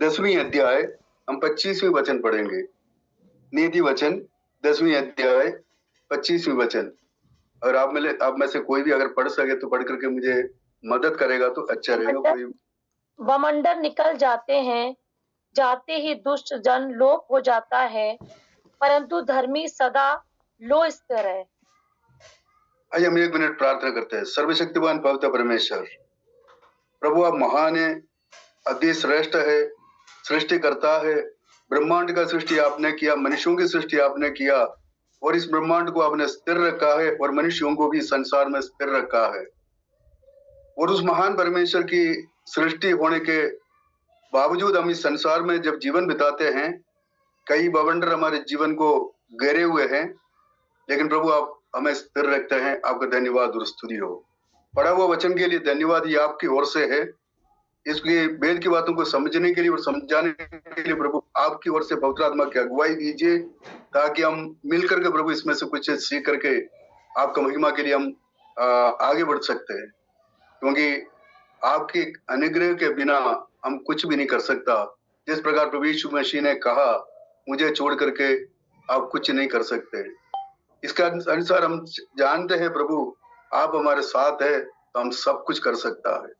10वीं अध्याय हम 25वीं वचन पढ़ेंगे। नीति वचन 10वीं अध्याय 25वीं वचन। और आप में से कोई भी अगर पढ़ सके तो पढ़ करके मुझे मदद करेगा तो अच्छा रहेगा। बवंडर निकल जाते हैं, जाते ही दुष्ट जन लोप हो जाता है, परंतु धर्मी सदा लो स्थिर है। आइए हम 1 मिनट प्रार्थना करते हैं। सर्वशक्तिमान पवित्र परमेश्वर, प्रभु आप महान है, अति श्रेष्ठ है, सृष्टिकर्ता है। ब्रह्मांड का सृष्टि आपने किया, मनुष्यों की सृष्टि आपने किया और इस ब्रह्मांड को आपने स्थिर रखा है और मनुष्यों को भी संसार में स्थिर रखा है। और उस महान परमेश्वर की सृष्टि होने के बावजूद हम इस संसार में जब जीवन बिताते हैं, कई बवंडर हमारे जीवन को घेरे हुए हैं, लेकिन प्रभु आप हमें स्थिर रखते हैं। आपका धन्यवाद और स्तुति हो। पढ़ा हुआ वचन के लिए धन्यवाद, ये आपकी ओर से है। इसलिए वेद की बातों को समझने के लिए और समझाने के लिए प्रभु आपकी ओर से पवित्र आत्मा की अगुवाई दीजिए, ताकि हम मिलकर के प्रभु इसमें से कुछ सीख करके आपका महिमा के लिए हम आगे बढ़ सकते हैं, क्योंकि आपके अनुग्रह के बिना हम कुछ भी नहीं कर सकता। जिस प्रकार प्रभु यीशु मसीह ने कहा, मुझे छोड़ करके आप कुछ नहीं कर सकते। इसके अनुसार हम जानते हैं प्रभु आप हमारे साथ है तो हम सब कुछ कर सकता है।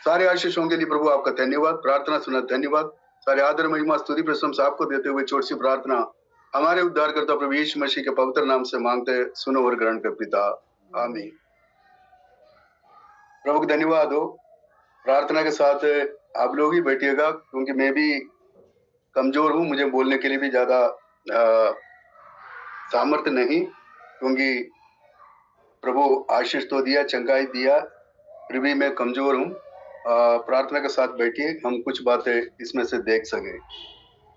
सारे आशीषों के लिए प्रभु आपका धन्यवाद, प्रार्थना सुना धन्यवाद। सारे आदर महिमा स्तुति प्रशंसा आपको देते हुए छोटी सी प्रार्थना हमारे उद्धारकर्ता प्रभु यीशु मसीह के पवित्र नाम से मांगते, सुनो और ग्रहण कर पिता, आमीन। प्रभु को धन्यवाद हो। प्रार्थना के साथ आप लोग ही बैठिएगा, क्योंकि मैं भी कमजोर हूँ, मुझे बोलने के लिए भी ज्यादा सामर्थ्य नहीं, क्योंकि प्रभु आशीष तो दिया, चंगाई दिया, फिर भी मैं कमजोर हूँ। प्रार्थना के साथ बैठिए, हम कुछ बातें इसमें से देख सके।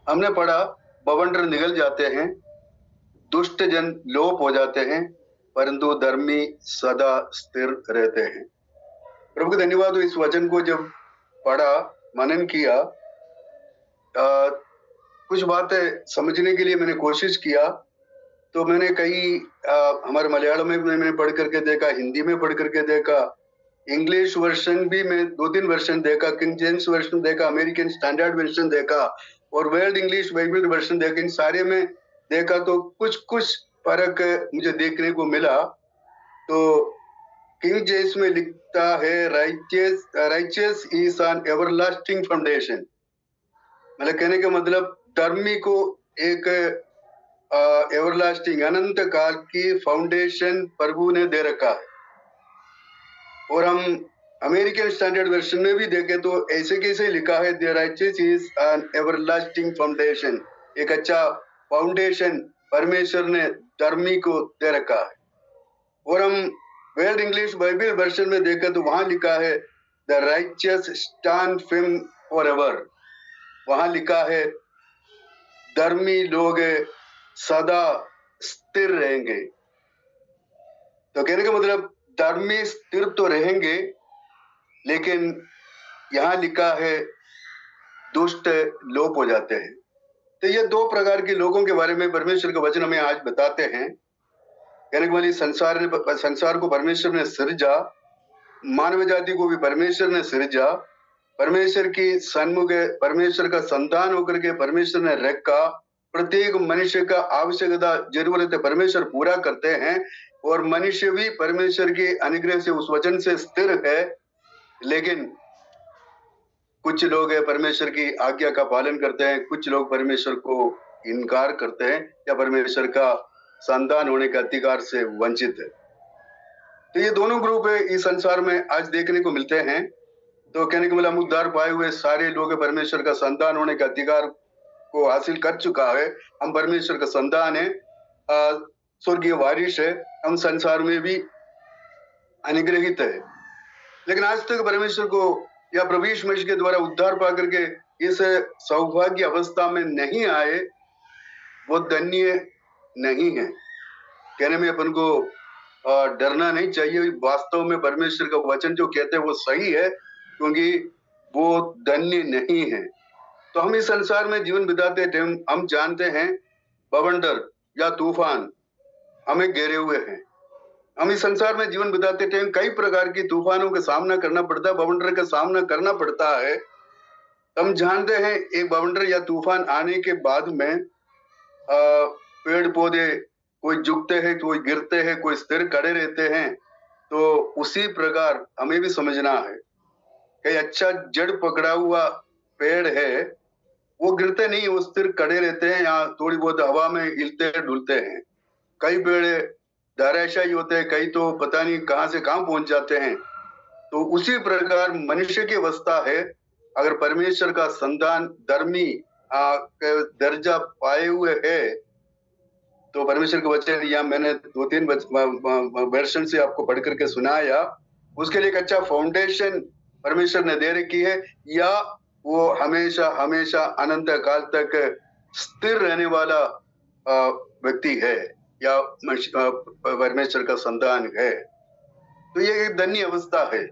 हमने पढ़ा बवंडर निगल जाते हैं, दुष्ट जन लोप हो जाते हैं, परंतु धर्मी सदा स्थिर रहते हैं। प्रभु का धन्यवाद हो। इस वचन को जब पढ़ा, मनन किया, कुछ बातें समझने के लिए मैंने कोशिश किया, तो मैंने कई हमारे मलयालम में मैंने पढ़ करके देखा, हिंदी में पढ़ करके देखा, इंग्लिश वर्जन भी मैं 2-3 वर्जन देखा, किंग जेम्स वर्जन देखा, अमेरिकन स्टैंडर्ड वर्जन देखा और वर्ल्ड इंग्लिश बाइबल वर्जन देखा। इन सारे में देखा तो कुछ फर्क मुझे देखने को मिला। तो किंग जेम्स में लिखता है, righteous is an everlasting foundation. मतलब कहने का मतलब धर्मी को एक एवरलास्टिंग अनंत काल की फाउंडेशन प्रभु ने दे रखा है। और हम अमेरिकन स्टैंडर्ड वर्जन में भी देखें तो ऐसे कैसे लिखा है, the righteous is an everlasting foundation. एक अच्छा फाउंडेशन परमेश्वर ने धर्मी को दे रखा है। और हम वर्ल्ड इंग्लिश बाइबल वर्जन में देखें तो वहां लिखा है, the righteous stand firm forever. वहां लिखा है धर्मी लोग सदा स्थिर रहेंगे। तो कहने का मतलब धर्मी स्थिर तो रहेंगे, लेकिन यहाँ लिखा है दुष्ट लोप हो जाते हैं। तो ये 2 प्रकार के लोगों के बारे में परमेश्वर का वचन हमें आज बताते हैं। कहने वाली संसार को परमेश्वर ने सृजा, मानव जाति को भी परमेश्वर ने सृजा, परमेश्वर की सन्मुख परमेश्वर का संतान होकर के परमेश्वर ने रखा। प्रत्येक मनुष्य का आवश्यकता जरूरत परमेश्वर पूरा करते हैं और मनुष्य भी परमेश्वर के अनुग्रह से उस वचन से स्थिर है। लेकिन कुछ लोग परमेश्वर की आज्ञा का पालन करते हैं, कुछ लोग परमेश्वर को इनकार करते हैं या परमेश्वर का संतान होने के अधिकार से वंचित है। तो ये दोनों ग्रुप इस संसार में आज देखने को मिलते हैं। तो कहने का मतलब हम उद्धार पाए हुए सारे लोग परमेश्वर का संतान होने के अधिकार को हासिल कर चुका है। हम परमेश्वर का संतान है, स्वर्गीय वारिस है, हम संसार में भी अनुग्रहित है। लेकिन आज तक परमेश्वर को या प्रभु यीशु मसीह के द्वारा उद्धार पा करके इस सौभाग्य अवस्था में नहीं आए, वो धन्य नहीं है। कहने में अपन को डरना नहीं चाहिए। वास्तव में परमेश्वर का वचन जो कहते हैं वो सही है, क्योंकि वो धन्य नहीं है। तो हम इस संसार में जीवन बिताते टाइम हम जानते हैं बवंडर या तूफान हमें घेरे हुए हैं। हम इस संसार में जीवन बिताते टाइम कई प्रकार की तूफानों का सामना करना पड़ता है, बवंडर का सामना करना पड़ता है। हम जानते हैं एक बवंडर या तूफान आने के बाद में पेड़ पौधे कोई झुकते हैं, कोई गिरते हैं, कोई स्थिर खड़े रहते हैं। तो उसी प्रकार हमें भी समझना है कि अच्छा जड़ पकड़ा हुआ पेड़ है, वो गिरते नहीं, वो स्थिर खड़े रहते हैं, यहाँ थोड़ी बहुत हवा में हिलते डुलते हैं। कई पेड़ धराशायी होते हैं, कई तो पता नहीं कहाँ से कहाँ पहुंच जाते हैं। तो उसी प्रकार मनुष्य की अवस्था है। अगर परमेश्वर का संतान धर्मी दर्जा पाए हुए है, तो परमेश्वर के वचन या मैंने 2-3 वर्षन से आपको पढ़ करके सुनाया, उसके लिए एक अच्छा फाउंडेशन परमेश्वर ने दे रखी है, या वो हमेशा हमेशा अनंत काल तक स्थिर रहने वाला व्यक्ति है, या परमेश्वर का संतान है। तो ये एक धन्य अवस्था है।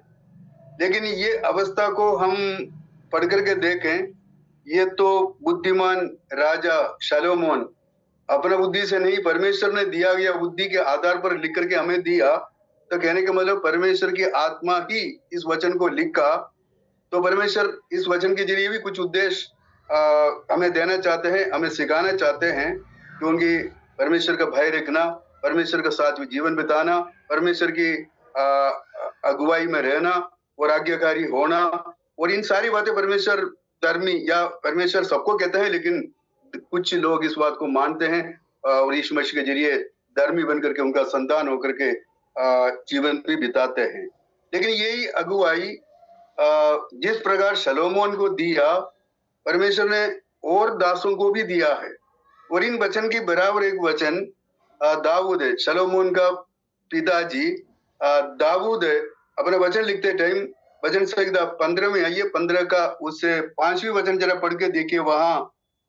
लेकिन ये अवस्था को हम पढ़ करके देखें, ये तो बुद्धिमान राजा शलोमोन अपना बुद्धि से नहीं, परमेश्वर ने दिया गया बुद्धि के आधार पर लिख करके हमें दिया। तो कहने का मतलब परमेश्वर की आत्मा ही इस वचन को लिखा। तो परमेश्वर इस वचन के जरिए भी कुछ उद्देश्य हमें देना चाहते हैं, हमें सिखाना चाहते हैं, क्योंकि परमेश्वर का भय रखना, परमेश्वर का साथ में जीवन बिताना, परमेश्वर की अगुवाई में रहना और आज्ञाकारी होना, और इन सारी बातें परमेश्वर धर्मी या परमेश्वर सबको कहते हैं, लेकिन कुछ लोग इस बात को मानते हैं और यीशु मसीह के जरिए धर्मी बनकर के उनका संतान होकर के जीवन भी बिताते हैं। लेकिन यही अगुवाई जिस प्रकार शलोमोन को दिया, परमेश्वर ने और दासों को भी दिया है। और इन वचन की बराबर एक वचन दाऊद है, शलोमोन का पिताजी दाऊद अपने वचन लिखते टाइम वचन संहिता 15 में आइए, 15 का उससे 5वीं वचन जरा पढ़ के देखिए, वहां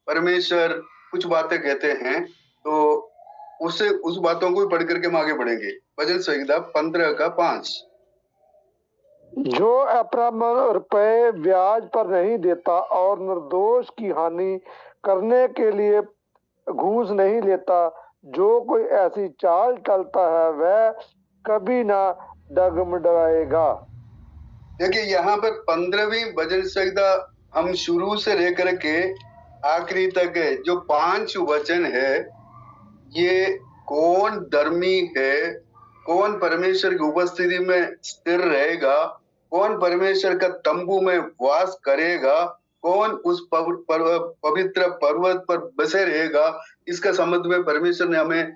परमेश्वर कुछ बातें कहते हैं। तो उससे उस बातों को पढ़ करके हम आगे बढ़ेंगे। वचन संहिता 15 का 5। जो अपना रुपए ब्याज पर नहीं देता और निर्दोष की हानि करने के लिए घूस नहीं लेता, जो कोई ऐसी चाल चलता है वह कभी ना डगमगाएगा। देखिए यहाँ पर 15वीं वचन संहिता हम शुरू से लेकर के आखिरी तक जो 5 वचन है, ये कौन धर्मी है, कौन परमेश्वर की उपस्थिति में स्थिर रहेगा, कौन परमेश्वर का तंबू में वास करेगा, कौन उस पवित्र पर्वत पर बसे रहेगा, इसका संबंध में परमेश्वर ने हमें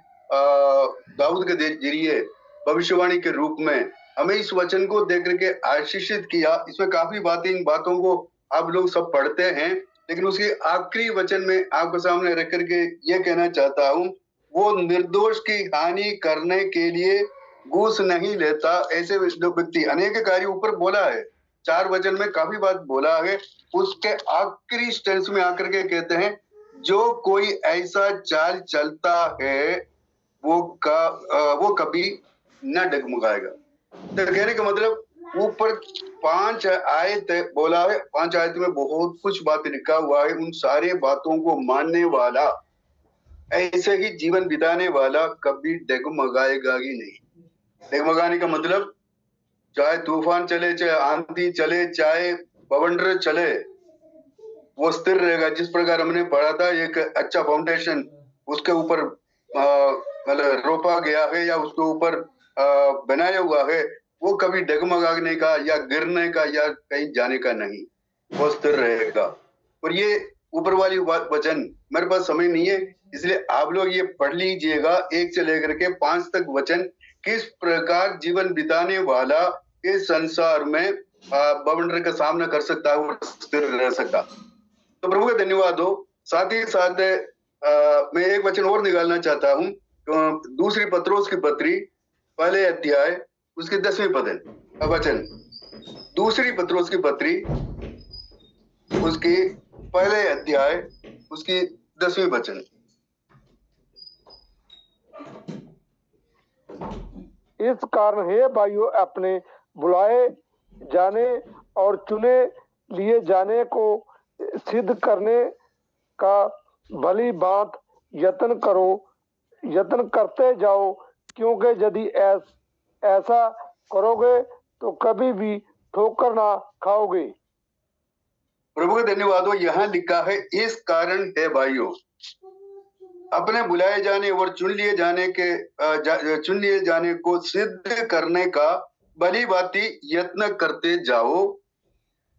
दाऊद के जरिए भविष्यवाणी के रूप में हमें इस वचन को देख करके आशीषित किया। इसमें काफी बातें, इन बातों को आप लोग सब पढ़ते हैं, लेकिन उसके आखिरी वचन में आपके सामने रख करके ये कहना चाहता हूँ, वो निर्दोष की हानि करने के लिए घूस नहीं लेता। ऐसे व्यक्ति, अनेक कार्य ऊपर बोला है, 4 वचन में काफी बात बोला है, उसके आखिरी स्टेंस में आकर के कहते हैं, जो कोई ऐसा चाल चलता है वो कभी न डगमगाएगा। तो कहने का मतलब ऊपर 5 आयत बोला है, 5 आयत में बहुत कुछ बात लिखा हुआ है। उन सारे बातों को मानने वाला, ऐसे ही जीवन बिताने वाला कभी डगमगाएगा ही नहीं। डगमगाने का मतलब चाहे तूफान चले, चाहे आंधी चले, चाहे बवंडर चले, वो स्थिर रहेगा। जिस प्रकार हमने पढ़ा था, एक अच्छा फाउंडेशन उसके ऊपर मतलब रोपा गया है या उसके ऊपर बनाया हुआ है, वो कभी डगमगाने का या गिरने का या कहीं जाने का नहीं, वो स्थिर रहेगा। और ये ऊपर वाली वचन, मेरे पास समय नहीं है, इसलिए आप लोग ये पढ़ लीजिएगा, 1 से लेकर के 5 तक वचन, किस प्रकार जीवन बिताने वाला इस संसार में बवंडर का सामना कर सकता है और स्थिर रह सकता। तो प्रभु का धन्यवाद हो। साथ ही साथ मैं एक वचन और निकालना चाहता हूँ, दूसरी पत्रोस की पत्री, पहले अध्याय, उसके 10वें वचन। दूसरी पत्रोस की पत्री, उसकी पहले अध्याय, उसकी 10वें वचन। इस कारण हे भाइयों, अपने बुलाए जाने और चुने लिए जाने को सिद्ध करने का भली बात यत्न करते जाओ, क्योंकि यदि ऐसा करोगे तो कभी भी ठोकर ना खाओगे। प्रभु का धन्यवाद हो। यहाँ लिखा है इस कारण है भाइयों, अपने बुलाए जाने और चुन लिए जाने को सिद्ध करने का भली भांति यत्न करते जाओ,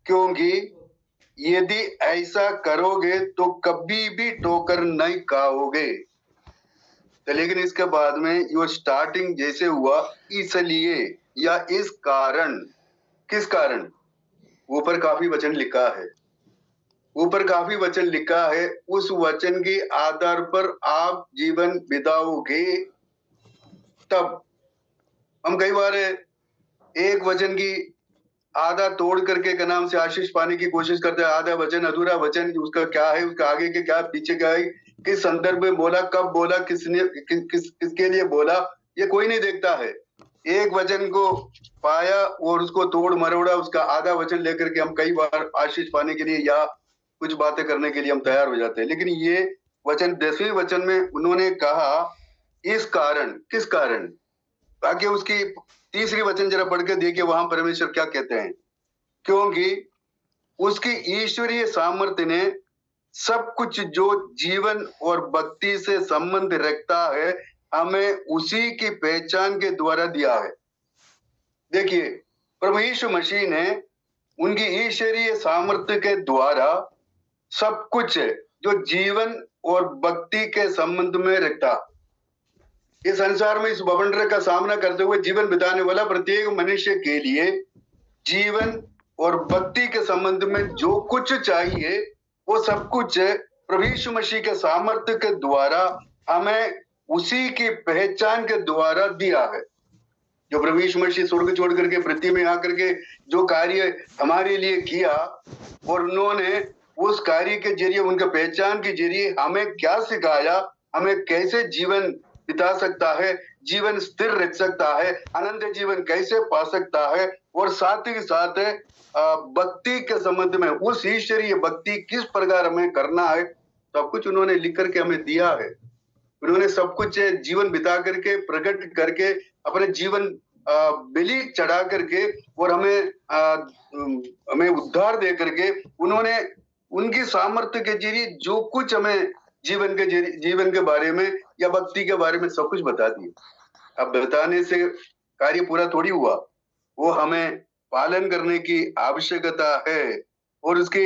क्योंकि यदि ऐसा करोगे तो कभी भी ठोकर नहीं खाओगे। तो लेकिन इसके बाद में योर स्टार्टिंग जैसे हुआ इसलिए या इस कारण, किस कारण, ऊपर काफी वचन लिखा है, ऊपर काफी वचन लिखा है, उस वचन के आधार पर आप जीवन बिताओगे। तब हम कई बार एक वचन की आधा तोड़ करके के नाम से आशीष पाने की कोशिश करते हैं। आधा वचन, अधूरा वचन, उसका क्या है, उसका आगे के क्या, पीछे क्या है, किस संदर्भ में बोला, कब बोला, किसने किसके लिए बोला, ये कोई नहीं देखता है। एक वचन को पाया और उसको तोड़ मरोड़ा, उसका आधा वचन लेकर के हम कई बार आशीष पाने के लिए या कुछ बातें करने के लिए हम तैयार हो जाते हैं। लेकिन ये वचन 10वें वचन में उन्होंने कहा इस कारण, किस कारण, ताकि उसकी तीसरी वचन जरा पढ़ के देखिए वहां परमेश्वर क्या कहते हैं। क्योंकि उसकी ईश्वरीय सामर्थ्य ने सब कुछ जो जीवन और भक्ति से संबंध रखता है हमें उसी की पहचान के द्वारा दिया है। देखिए, प्रभु यीशु मसीह ने उनकी ईश्वरीय सामर्थ्य के द्वारा सब कुछ जो जीवन और भक्ति के संबंध में रखता, इस संसार में इस भवंडर का सामना करते हुए जीवन बिताने वाला प्रत्येक मनुष्य के लिए जीवन और भक्ति के संबंध में जो कुछ चाहिए वो सब कुछ प्रभु यीशु मसीह के सामर्थ्य के द्वारा हमें उसी की पहचान के द्वारा दिया है। जो प्रभु यीशु मसीह स्वर्ग छोड़ करके पृथ्वी में आकर के जो कार्य हमारे लिए किया, और उन्होंने उस कार्य के जरिए, उनके पहचान के जरिए हमें क्या सिखाया, हमें कैसे जीवन बिता सकता है, जीवन स्थिर रख सकता है, अनंत जीवन कैसे पा सकता है, और साथ ही साथ भक्ति के संबंध में उस ईश्वरीय भक्ति किस प्रकार हमें करना है, सब कुछ उन्होंने लिख करके हमें दिया है। उन्होंने सब कुछ जीवन बिता करके, प्रकट करके, अपने जीवन बलि चढ़ा करके और हमें उद्धार दे करके उन्होंने उनकी सामर्थ्य के जरिए जो कुछ हमें जीवन के बारे में या भक्ति के बारे में सब कुछ बता दिया। अब बताने से कार्य पूरा थोड़ी हुआ, वो हमें पालन करने की आवश्यकता है। और उसके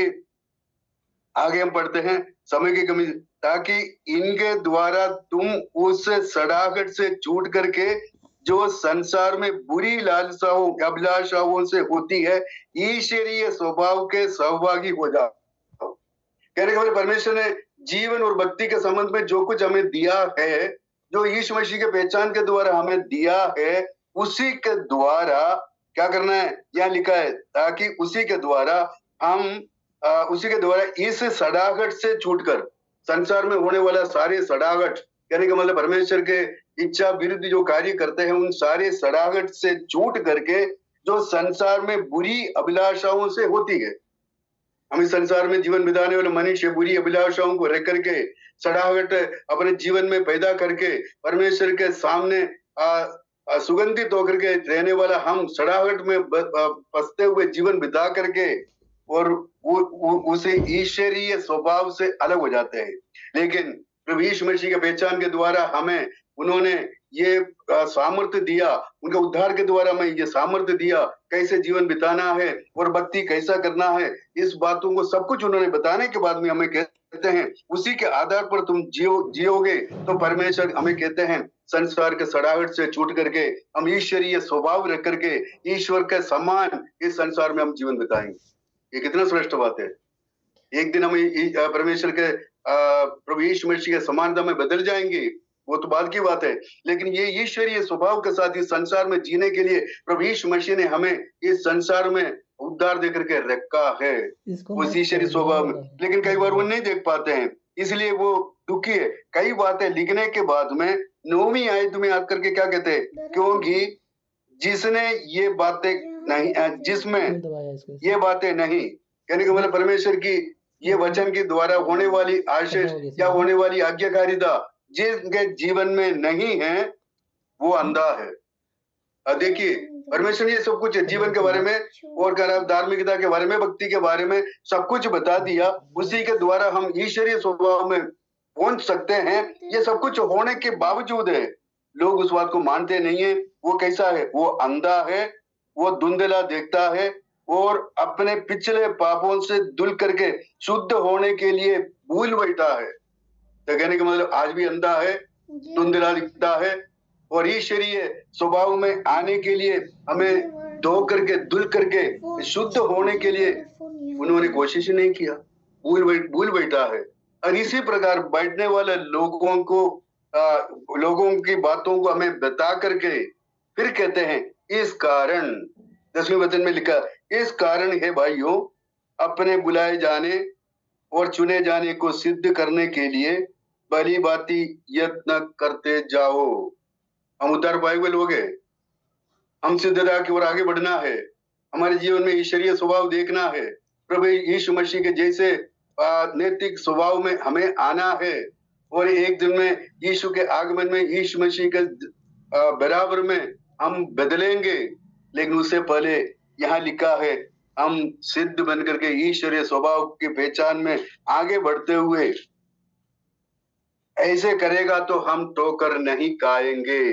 आगे हम पढ़ते हैं, समय की कमी, ताकि इनके द्वारा तुम उस सड़ाहट से छूट करके जो संसार में बुरी लालसाओं अभिलाषाओं से होती है ईश्वरीय स्वभाव के सहभागी हो जाओ। कहने के बाद परमेश्वर ने जीवन और भक्ति के संबंध में जो कुछ हमें दिया है, जो यीशु मसीह के पहचान के द्वारा हमें दिया है, उसी के द्वारा क्या करना है, यहाँ लिखा है, ताकि उसी के द्वारा इस सड़ाहट से छूटकर, संसार में होने वाला सारे सड़ाहट, कहने का मतलब परमेश्वर के इच्छा विरुद्ध जो कार्य करते हैं, उन सारे सड़ाहट से छूट करके जो संसार में बुरी अभिलाषाओं से होती है। हम इस संसार में जीवन बिताने वाले मनुष्य बुरी अभिलाषाओं को रख करके, सड़ाहट अपने जीवन में पैदा करके, परमेश्वर के सामने सुगंधित होकर के रहने वाला हम सड़ाहट में फंसते हुए जीवन बिता करके और उसे ईश्वरीय स्वभाव से अलग हो जाते हैं। लेकिन प्रभु यीशु मसीह के पहचान के द्वारा हमें उन्होंने ये सामर्थ्य दिया, उनके उद्धार के द्वारा हमें ये सामर्थ्य दिया, कैसे जीवन बिताना है और भक्ति कैसा करना है, इस बातों को सब कुछ उन्होंने बताने के बाद में हमें कहते हैं उसी के आधार पर तुम जियोगे। तो परमेश्वर हमें कहते हैं संसार के सड़ाहट से छूट करके हम ईश्वरीय स्वभाव रख करके ईश्वर के समान इस संसार में हम जीवन बिताएंगे। ये कितना श्रेष्ठ बात है। एक दिन हम परमेश्वर के प्रभु यीशु मसीह के समानता में बदल जाएंगे, वो तो बाद की बात है। लेकिन ये ईश्वरीय स्वभाव के साथ इस संसार में जीने के लिए प्रभु यीशु मसीह ने हमें इस संसार में उद्धार देकर के रखा है, उस ईश्वरीय स्वभाव में। लेकिन कई बार वो नहीं देख पाते हैं, इसलिए वो दुखी है। कई बातें लिखने के बाद में 9वीं आयत में आकर के क्या कहते हैं, क्योंकि जिसने ये बातें नहीं, जिसमें ये बातें नहीं, कहने का मतलब परमेश्वर की ये वचन के द्वारा होने वाली आशीष या होने वाली आज्ञाकारिता जिनके जीवन में नहीं है वो अंधा है। देखिए परमेश्वर ने ये सब कुछ जीवन के बारे में और धार्मिकता के बारे में, भक्ति के बारे में सब कुछ बता दिया। उसी के द्वारा हम ईश्वरीय स्वभाव में पहुंच सकते हैं। ये सब कुछ होने के बावजूद है लोग उस बात को मानते नहीं है। वो कैसा है? वो अंधा है, वो धुंधला देखता है और अपने पिछले पापों से धुल करके शुद्ध होने के लिए भूल बैठा है। तो कहने का मतलब आज भी अंधा है, धुंधला दिखता है और ईश्वरीय स्वभाव में आने के लिए हमें धो करके धुल करके शुद्ध होने के लिए उन्होंने कोशिश नहीं किया, भूल बैठा है। और इसी प्रकार बैठने वाले लोगों को लोगों की बातों को हमें बता करके फिर कहते हैं इस कारण 10वें वचन में लिखा, इस कारण है भाइयों अपने बुलाए जाने और चुने जाने को सिद्ध करने के लिए भली भांति यत्न करते जाओ। हम उद्धार पाए हुए लोग हैं, हम सिद्धता की ओर आगे बढ़ना है, हमारे जीवन में ईश्वरीय स्वभाव देखना है, प्रभु यीशु मसीह के जैसे नैतिक स्वभाव में हमें आना है और एक दिन में यीशु के आगमन में यीशु मसीह के बराबर में हम बदलेंगे। लेकिन उससे पहले यहाँ लिखा है हम सिद्ध बन करके ईश्वरीय स्वभाव की पहचान में आगे बढ़ते हुए ऐसे करेगा तो हम ठोकर नहीं खाएंगे।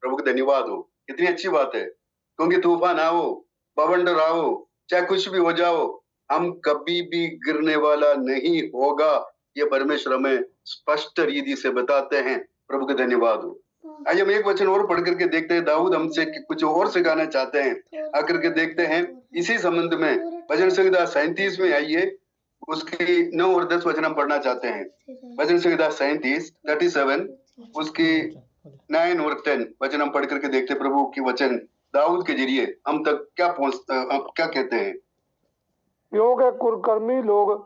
प्रभु का धन्यवाद हो। कितनी अच्छी बात है, क्योंकि तूफान आओ, बवंडर आओ, चाहे कुछ भी हो जाओ, हम कभी भी गिरने वाला नहीं होगा। ये परमेश्वर हमें स्पष्ट रीति से बताते हैं। प्रभु का धन्यवाद हो। आइए हम एक वचन और पढ़ करके देखते हैं। दाऊद हमसे कुछ और सिखाना चाहते हैं, आकर के देखते हैं इसी संबंध में। भजन संहिता 37 में आइए, उसकी 9 और 10 वचन हम पढ़ना चाहते हैं। भजन संहिता 37 उसकी 9 और 10 वचन हम पढ़ करके देखते हैं। प्रभु की वचन दाऊद के जरिए हम तक क्या क्या कहते हैं। क्योंकि कुकर्मी लोग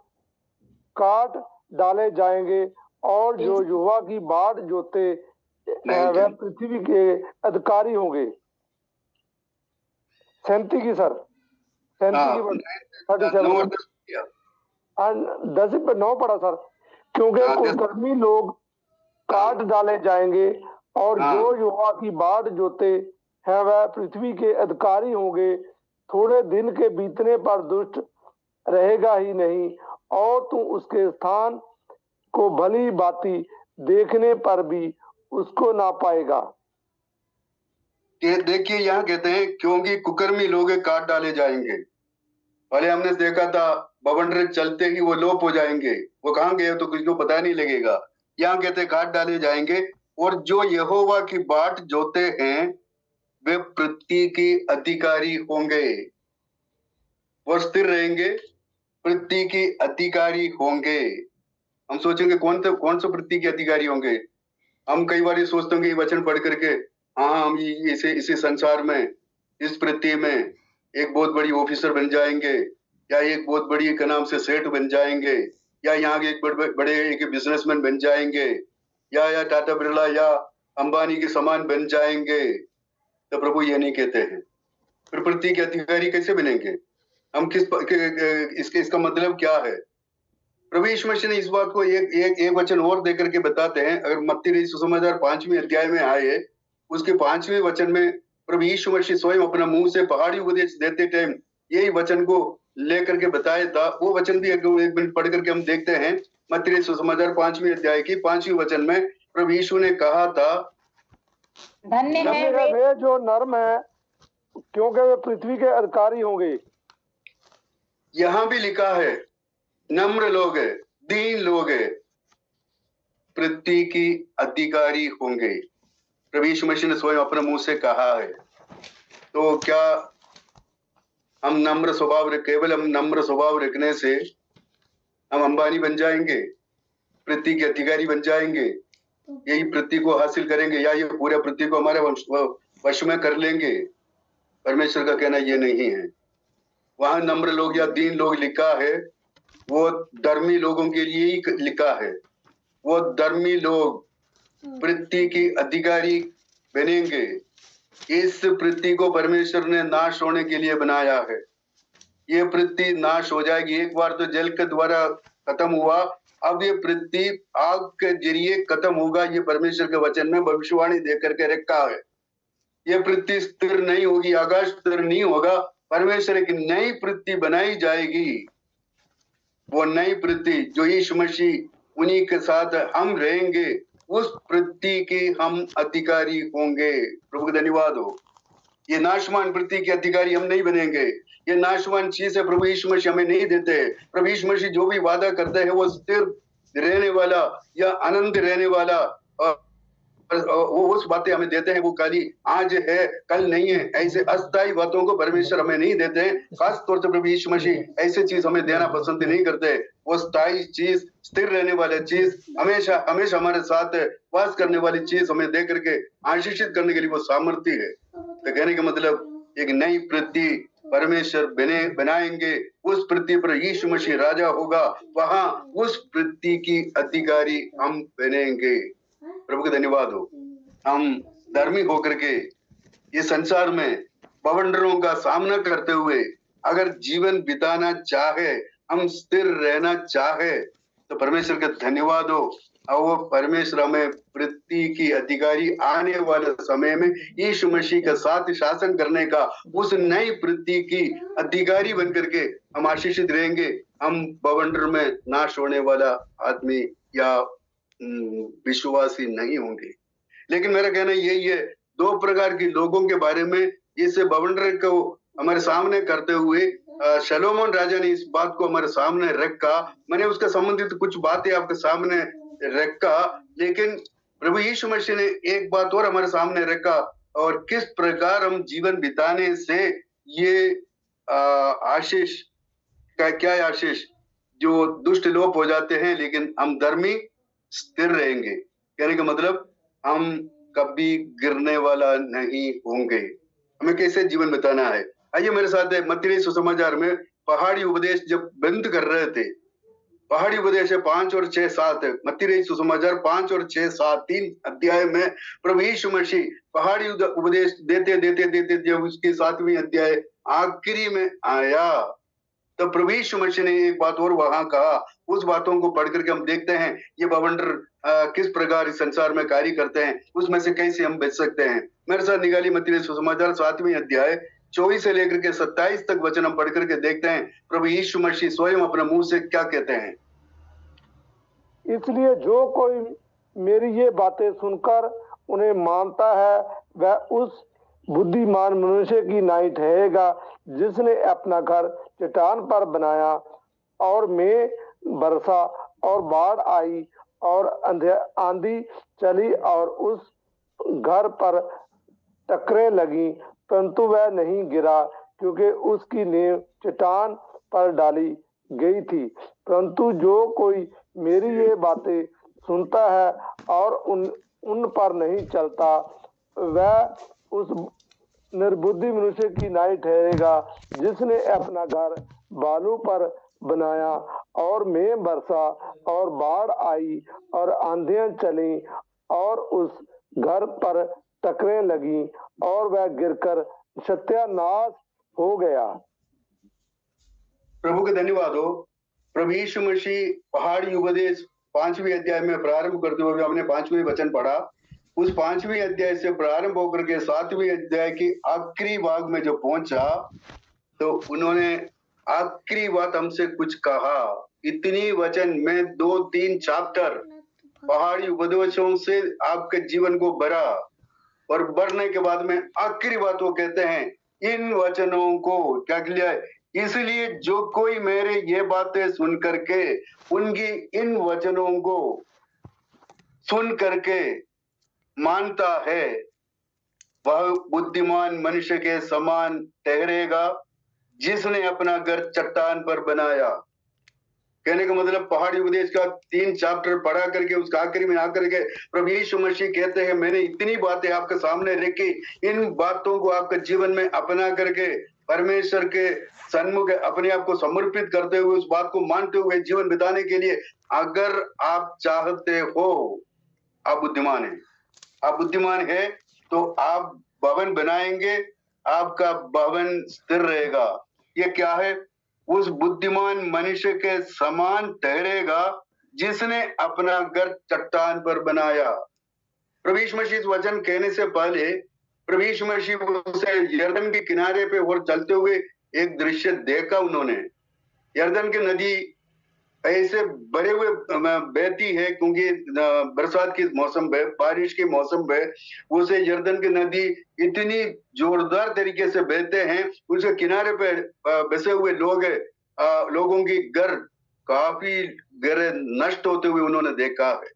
काट डाले जाएंगे और जो युवा की बाढ़ जोते वह पृथ्वी के अधिकारी होंगे। 37 की सर 10-9 पढ़ा सर। क्योंकि कुकर्मी लोग काट डाले जाएंगे और जो युवा की बाढ़ जोते हैं वह पृथ्वी के अधिकारी होंगे। थोड़े दिन के बीतने पर दुष्ट रहेगा ही नहीं और तू उसके स्थान को भली भांति देखने पर भी उसको ना पाएगा। देखिए यहाँ कहते हैं क्योंकि कुकर्मी लोग काट डाले जाएंगे। पहले हमने देखा था बवंडर चलते ही वो लोप हो जाएंगे, वो कहाँ गए तो किसी को पता नहीं लगेगा। यहाँ कहते हैं काट डाले जाएंगे और जो यहोवा की बाट जोते हैं वे पृथ्वी के अधिकारी होंगे। वो स्थिर रहेंगे, पृथ्वी के अधिकारी होंगे। हम सोचेंगे कौन सा पृथ्वी के अधिकारी होंगे। हम कई बार ये सोचते होंगे ये वचन पढ़ करके, हाँ हम इसी संसार में, इस पृथ्वी में एक बहुत बड़ी ऑफिसर बन जाएंगे या एक बहुत बड़ी का नाम से सेठ बन जाएंगे या यहाँ के एक बड़े एक बिजनेसमैन बन जाएंगे या टाटा बिरला या अंबानी के समान बन जाएंगे। तो प्रभु ये नहीं कहते हैं। फिर पृथ्वी के अधिकारी कैसे बनेंगे? हम इसका मतलब क्या है? प्रभु यीशु मसीह ने इस बात को एक वचन और देकर के बताते हैं। अगर मत्ती सुसमाचार 5वें अध्याय में आए, उसके 5वें वचन में प्रभु यीशु मसीह स्वयं अपना मुंह से पहाड़ी उपदेश देते टाइम यही वचन को लेकर के बताया था। वो वचन भी एक मिनट पढ़ करके हम देखते हैं। मत्ती सुसमाचार 5वें अध्याय की 5वें वचन में प्रभु यीशु ने कहा था, धन्य है वे जो नर्म है क्योंकि वे पृथ्वी के अधिकारी होंगे। यहाँ भी लिखा है नम्र लोग है, दीन लोग है, पृथ्वी की अधिकारी होंगे। प्रभु यीशु मसीह ने स्वयं अपने मुंह से कहा है। तो क्या हम नम्र स्वभाव केवल हम नम्र स्वभाव रखने से हम अंबानी बन जाएंगे, पृथ्वी के अधिकारी बन जाएंगे, यही पृथ्वी को हासिल करेंगे या ये पूरे पृथ्वी को हमारे वश में कर लेंगे? परमेश्वर का कहना ये नहीं है। वहां नम्र लोग या दीन लोग लिखा है, वो धर्मी लोगों के लिए ही लिखा है। वो धर्मी लोग पृथ्वी की अधिकारी बनेंगे। इस पृथ्वी को परमेश्वर ने नाश होने के लिए बनाया है। ये पृथ्वी नाश हो जाएगी। एक बार तो जल के द्वारा खत्म हुआ, अब ये पृथ्वी आग के जरिए खत्म होगा। ये परमेश्वर के वचन में भविष्यवाणी दे करके रखा है। ये पृथ्वी स्थिर नहीं होगी, आकाश स्थिर नहीं होगा। परमेश्वर एक नई पृथ्वी बनाई जाएगी। वो नई पृथ्वी जो यीशु मसीह उन्हीं के साथ हम रहेंगे, उस पृथ्वी के हम अधिकारी होंगे। प्रभु का धन्यवाद हो। ये नाशवान पृथ्वी के अधिकारी हम नहीं बनेंगे। ये नाशवान चीज है प्रभु यीशु मसीह हमें नहीं देते। प्रभु यीशु मसीह जो भी वादा करते हैं वो स्थिर रहने वाला या आनंद रहने वाला, वो उस बातें हमें देते हैं। वो खाली आज है कल नहीं है, ऐसे अस्थायी बातों को परमेश्वर हमें नहीं देते हैं। खास तौर से प्रभु यीशु मसीह ऐसे चीज हमें देना पसंद नहीं करते। वो स्थायी चीज, स्थिर रहने वाली चीज, हमेशा हमेशा हमारे साथ वास करने वाली चीज हमें दे करके आशीषित करने के लिए वो सामर्थ्य है। तो कहने का मतलब एक नई पृथ्वी परमेश्वर बनाएंगे, उस पृथ्वी पर यीशु मसीह राजा होगा, वहां उस पृथ्वी की अधिकारी हम बनेंगे। प्रभु का धन्यवाद हो। हम धर्मी होकर के ये संसार में बवंडरों का सामना करते हुए अगर जीवन बिताना चाहे, हम स्थिर रहना चाहे, तो परमेश्वर का धन्यवाद हो। और वो परमेश्वर हमें पृथ्वी की अधिकारी आने वाले समय में यीशु मसीह के साथ शासन करने का उस नई पृथ्वी की अधिकारी बन करके हम आशीषित रहेंगे। हम बवंडर में नाश होने वाला आदमी या विश्वासी नहीं होंगे। लेकिन मेरा कहना यही है, दो प्रकार के लोगों के बारे में इस बवंडर को हमारे सामने करते हुए शलोमोन राजा ने इस बात को हमारे सामने रखा। मैंने उसका संबंधित कुछ बातें आपके सामने रखा, लेकिन प्रभु यीशु मसीह ने एक बात और हमारे सामने रखा, और किस प्रकार हम जीवन बिताने से ये आशीष का क्या आशीष, जो दुष्ट लोप हो जाते हैं लेकिन हम धर्मी स्थिर रहेंगे। कहने का मतलब हम कभी गिरने वाला नहीं होंगे। हमें कैसे जीवन बिताना है, आइए मेरे साथ मत्ती सुसमाचार में पहाड़ी उपदेश जब बंद कर रहे थे, पहाड़ी उपदेश है 5 और 6, 7, मत्ती सुसमाचार 5 और 6, 7 3 अध्याय में प्रभु यीशु मसीह पहाड़ी उपदेश देते देते देते जब उसकी 7वीं अध्याय आखिरी में आया, तो प्रभु यीशु मसीह ने एक बात और वहां कहा। उस बातों को पढ़ करके हम देखते हैं ये बवंडर किस प्रकार इस संसार में कार्य करते हैं, उसमें से कैसे हम बच सकते हैं। मेरे साथ निकाली मत्ती सुसमाचार 7वीं अध्याय 24 से लेकर के 27 तक वचन हम पढ़ करके देखते हैं प्रभु यीशु मसीह स्वयं अपने मुंह से क्या कहते हैं। इसलिए जो कोई मेरी ये बातें सुनकर उन्हें मानता है वह उस बुद्धिमान मनुष्य की नाई ठहरेगा जिसने अपना घर चट्टान पर बनाया, और में बरसा और बाढ़ आई और आंधी चली और उस घर पर टकरें लगी, परंतु वह नहीं गिरा क्योंकि उसकी नींव चट्टान पर डाली गई थी। परंतु जो कोई मेरी ये बातें सुनता है और उन पर नहीं चलता, वह उस निर्बुद्धि मनुष्य की नाई ठहरेगा जिसने अपना घर बालू पर बनाया, और में बरसा और बाढ़ आई और आंधियां चली और उस घर पर टकरें लगी और वह गिरकर सत्यानाश हो गया। प्रभु के धन्यवाद हो। प्रभु यीशु मसीह पहाड़ी उपदेश 5वीं अध्याय में प्रारंभ करते हुए हमने 5वें वचन पढ़ा। उस 5वीं अध्याय से प्रारंभ होकर के 7वीं अध्याय की आखिरी भाग में जो पहुंचा, तो उन्होंने आखिरी बात हमसे कुछ कहा। इतनी वचन में 2-3 चैप्टर पहाड़ी उपदेशों से आपके जीवन को भरा, और बढ़ने के बाद में आखिरी बात वो कहते हैं, इन वचनों को क्या किया, इसलिए जो कोई मेरे ये बातें सुन करके उनकी इन वचनों को सुन करके मानता है, वह बुद्धिमान मनुष्य के समान ठहरेगा जिसने अपना घर चट्टान पर बनाया। कहने का मतलब पहाड़ी उपदेश का 3 चैप्टर पढ़ा करके उसका आखिरी में आकर के प्रभु यीशु मसीह कहते हैं, मैंने इतनी बातें आपके सामने रखी, इन बातों को आपके जीवन में अपना करके परमेश्वर के सन्मुख अपने आप को समर्पित करते हुए उस बात को मानते हुए जीवन बिताने के लिए अगर आप चाहते हो, आप बुद्धिमान हैं। आप बुद्धिमान है तो आप भवन बनाएंगे, आपका भवन स्थिर रहेगा। ये क्या है, उस बुद्धिमान मनुष्य के समान ठहरेगा जिसने अपना घर चट्टान पर बनाया। प्रभु यीशु मसीह इस वचन कहने से पहले प्रभु यीशु मसीह उसे यरदन के किनारे पे और चलते हुए एक दृश्य देखा उन्होंने। यरदन की नदी ऐसे भरे हुए बहती है, क्योंकि बरसात के मौसम में, बारिश के मौसम में उसे यरदन की नदी इतनी जोरदार तरीके से बहते हैं, उसके किनारे पे बसे हुए लोगों की घर, काफी घर नष्ट होते हुए उन्होंने देखा है,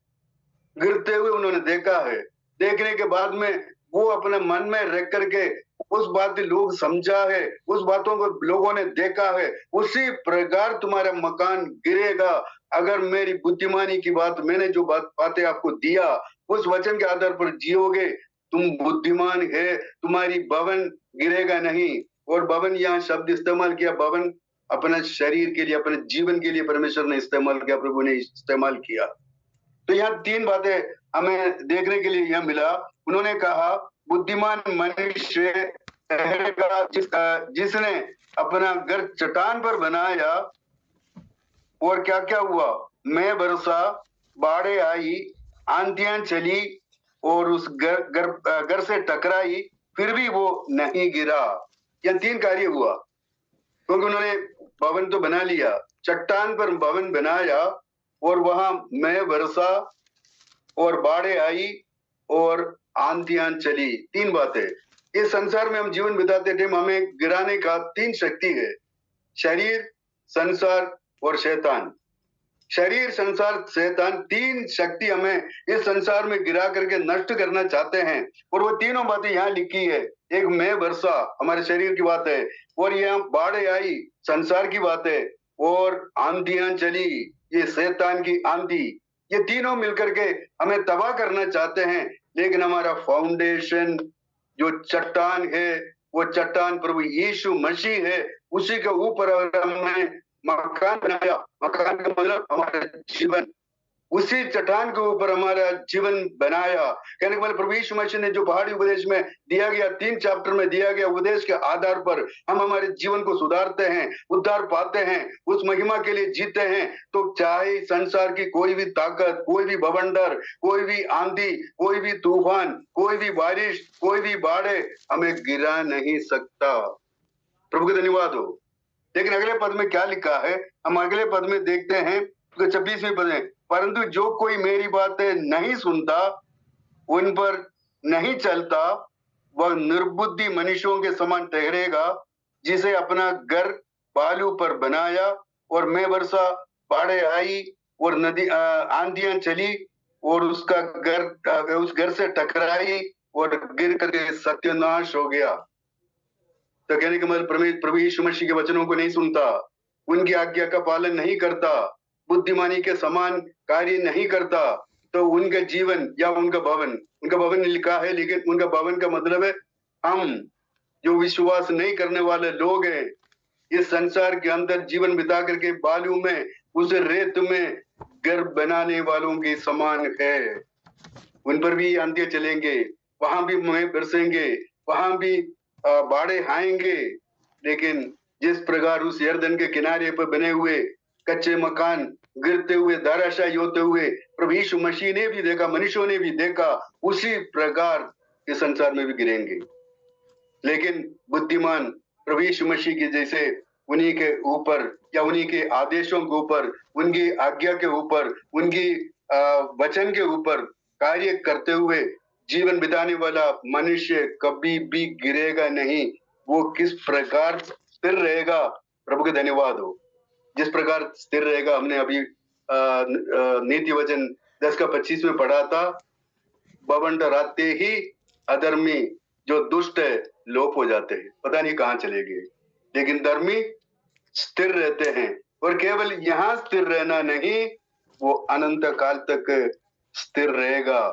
गिरते हुए उन्होंने देखा है। देखने के बाद में वो अपने मन में रख करके उस बात लोग समझा है, उस बातों को लोगों ने देखा है, उसी प्रकार तुम्हारा मकान गिरेगा अगर मेरी बुद्धिमानी की बात, मैंने जो बातें आपको दिया उस वचन के आधार पर जियोगे। तुम बुद्धिमान है, तुम्हारी भवन गिरेगा नहीं। और भवन यहाँ शब्द इस्तेमाल किया, भवन अपने शरीर के लिए, अपने जीवन के लिए परमेश्वर ने इस्तेमाल किया, प्रभु ने इस्तेमाल किया। तो यहाँ तीन बातें हमें देखने के लिए यह मिला। उन्होंने कहा बुद्धिमान मनुष्य रहेगा जिसने अपना घर चट्टान पर बनाया, और क्या क्या हुआ, मैं बरसा, बाढ़ें आई, आंधियां चली और उस घर से टकराई, फिर भी वो नहीं गिरा। यह तीन कार्य हुआ, क्योंकि उन्होंने भवन तो बना लिया, चट्टान पर भवन बनाया, और वहां मैं बरसा और बाढ़ें आई और आंधियां चली। तीन बातें। इस संसार में हम जीवन बिताते टाइम हमें गिराने का तीन शक्ति है, शरीर, संसार और शैतान। शरीर, संसार, शैतान, तीन शक्ति हमें इस संसार में गिरा करके नष्ट करना चाहते हैं। और वो तीनों बातें यहाँ लिखी है। एक मैं बरसा हमारे शरीर की बात है, और यहाँ बाढ़ें आई संसार की बात है, और आंधियां चली ये शैतान की आंधी। ये तीनों मिलकर के हमें तबाह करना चाहते हैं। लेकिन हमारा फाउंडेशन जो चट्टान है, वो चट्टान प्रभु यीशु मसीह है। उसी के ऊपर अगर हमने मकान बनाया, मकान का मतलब हमारा जीवन, उसी चट्टान के ऊपर हमारा जीवन बनाया। कहने के बाद प्रभु यीशु मसीह ने जो पहाड़ी उपदेश में दिया गया, 3 चैप्टर में दिया गया उपदेश के आधार पर हम हमारे जीवन को सुधारते हैं, उद्धार पाते हैं, उस महिमा के लिए जीते हैं। तो चाहे संसार की कोई भी ताकत, कोई भी बवंडर, कोई भी आंधी, कोई भी तूफान, कोई भी बारिश, कोई भी बाढ़े हमें गिरा नहीं सकता। प्रभु का धन्यवाद हो। लेकिन अगले पद में क्या लिखा है, हम अगले पद में देखते हैं, 26वें पद में, परंतु जो कोई मेरी बातें नहीं सुनता, उन पर नहीं चलता, वह निर्बुद्धि मनुष्यों के समान ठहरेगा, जिसे अपना घर बालू पर बनाया, और मैं बरसा, बाढ़ें आई और नदी आंधियां चली और उसका घर उस घर से टकराई और गिर करके सत्यानाश हो गया। तो कहने के मतलब प्रभु यीशु मसीह के वचनों को नहीं सुनता, उनकी आज्ञा का पालन नहीं करता, बुद्धिमानी के समान कार्य नहीं करता, तो उनका जीवन या उनका भवन लिखा है, लेकिन उनका भवन का मतलब है हम जो विश्वास नहीं करने वाले लोग हैं, इस संसार के अंदर जीवन बिता करके बालू में, उस रेत में घर बनाने वालों के समान है। उन पर भी आंधियां चलेंगे, वहां भी मैं बरसेंगे, वहां भी बाढ़ें आएंगे। लेकिन जिस प्रकार उस यरदन के किनारे पर बने हुए कच्चे मकान गिरते हुए, धाराशायी होते हुए प्रभु यीशु मसीह ने भी देखा, मनुष्यों ने भी देखा, उसी प्रकार इस संसार में भी गिरेंगे। लेकिन बुद्धिमान प्रभु यीशु मसीह के जैसे उन्हीं के ऊपर या उन्हीं के आदेशों के ऊपर, उनकी आज्ञा के ऊपर, उनकी वचन के ऊपर कार्य करते हुए जीवन बिताने वाला मनुष्य कभी भी गिरेगा नहीं। वो किस प्रकार स्थिर रहेगा, प्रभु के धन्यवाद हो। जिस प्रकार स्थिर रहेगा, हमने अभी नीति वचन 10 का 25 में पढ़ा था, बवंडर आते ही अधर्मी जो दुष्ट है लोप हो जाते हैं, पता नहीं कहाँ चले गए, लेकिन धर्मी स्थिर रहते हैं। और केवल यहाँ स्थिर रहना नहीं, वो अनंत काल तक स्थिर रहेगा,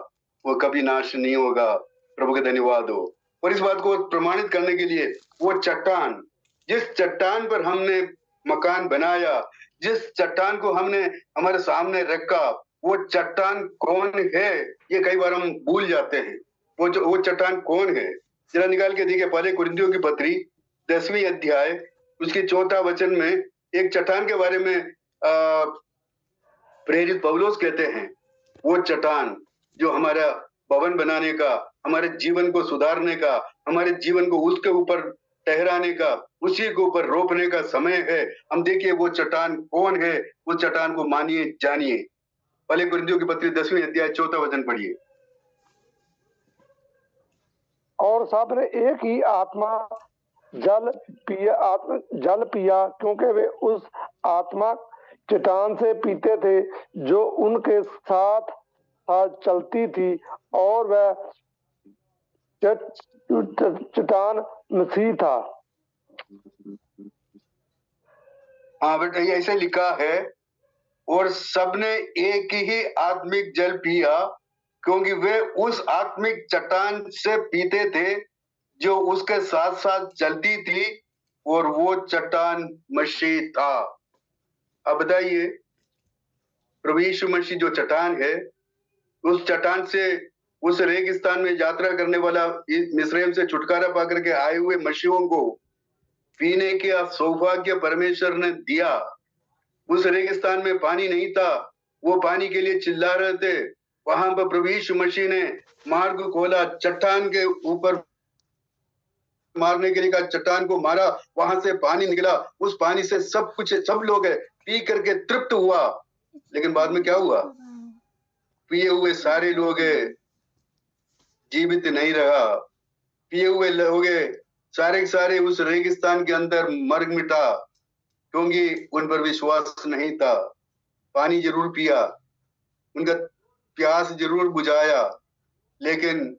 वो कभी नाश नहीं होगा। प्रभु के धन्यवाद हो। और इस बात को प्रमाणित करने के लिए वो चट्टान, जिस चट्टान पर हमने मकान बनाया, जिस चट्टान को हमने हमारे सामने रखा, वो चट्टान कौन है, ये कई बार हम भूल जाते हैं। वो चट्टान कौन है, जरा निकाल के देखिए। पहले कुरिन्थियों की पत्री 10वीं अध्याय उसके 4था वचन में एक चट्टान के बारे में प्रेरित पौलुस कहते हैं, वो चट्टान जो हमारा भवन बनाने का, हमारे जीवन को सुधारने का, हमारे जीवन को उसके ऊपर ठहराने का, उसी के ऊपर रोपने का समय है। हम देखिए वो चट्टान कौन है, उस चट्टान को मानिए, जानिए। पहले कुरिन्थियों की पत्री 10वीं अध्याय 4 वचन पढ़िए। और सब ने एक ही आत्मा जल पिया क्योंकि वे उस आत्मा चट्टान से पीते थे जो उनके साथ चलती थी, और वह चट्टान मसीह था। हाँ बेटा, ये ऐसे लिखा है, और सबने एक ही आत्मिक जल पिया क्योंकि वे उस आत्मिक चट्टान से पीते थे जो उसके साथ साथ चलती थी, और वो चट्टान मसीह था। अब बताइए, प्रभु यीशु मसीह जो चट्टान है, उस चट्टान से, उस रेगिस्तान में यात्रा करने वाला, मिस्रैम से छुटकारा पाकर के आए हुए मसीहों को पीने का सौभाग्य परमेश्वर ने दिया। उस रेगिस्तान में पानी नहीं था, वो पानी के लिए चिल्ला रहे थे। वहां पर प्रभु यीशु मसीह ने मार्ग खोला, चट्टान के ऊपर मारने के लिए कहा, चट्टान को मारा, वहां से पानी निकला। उस पानी से सब कुछ, सब लोग पी करके तृप्त हुआ। लेकिन बाद में क्या हुआ? पिए हुए सारे लोग जीवित नहीं रहा। पिए हुए लोग सारे के सारे उस रेगिस्तान के अंदर मर मिटा, क्योंकि उन पर विश्वास नहीं था। पानी जरूर पिया, उनका प्यास जरूर बुझाया, लेकिन